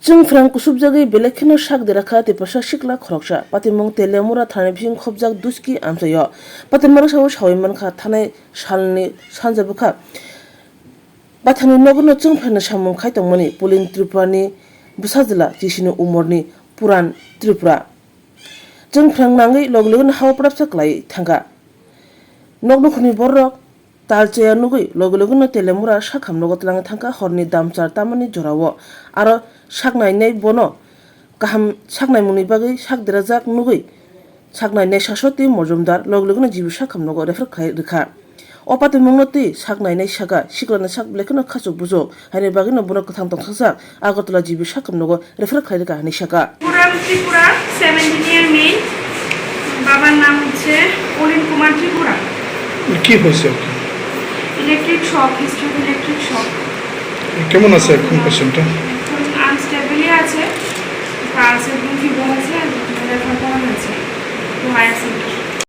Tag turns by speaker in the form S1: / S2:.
S1: जों फ्रां कुसुबजागै बेलेखेनो साक देराखा तेपासा सिकला खरकसा पातिमंग तेलेमुरा थानाय बिसिं खबजाक दुस्की आमसायो पातिमरा साव सावैमानखा थानाय सालनि सानजाबखा बाथानि नगनो जों फ्रानो सामुं खायतंमनि पुलिन त्रिपुरानि बुसाजिला जिसिनो उमरनि पुरान त्रिपुरा जों फ्रां नांगै लगलोगन हाव प्रापसाक्लाय थांगा नगनखनि बररक तालचेया नुगै लगलोगन तेलेमुरा साखाम नगतलाङ थांगा हरनि दामचार तामानि जरावो आरो साकनायनाय बनो गाहाम साकनाय मुनि बागै साकदेराजाक नुगै साकनायनाय सासति मजुमदार लगलोगन जिबु साखाम नग रेफर खाय रेखा अपाति मंगति साकनायनाय सागा सिक्लाना साक ब्लेखनो खासुक बुजो हायनि बागै न बुना कथां तंखासा आगरतला जिबु साखाम नग रेफर खाय रेखा हानि साका
S2: পুরান ত্রিপুরা 17 ইয়ার মেয়ে বাবার নাম হচ্ছে অনিল কুমার ত্রিপুরা
S3: কি হয়েছে
S2: electric shock history electric shock
S3: কেমন আছে এখন পেশেন্টটা
S2: আনস্টেবলি আছে পালসের ফিভার আছে আর রেফার করা হয়েছে তো হায়ার সেন্টার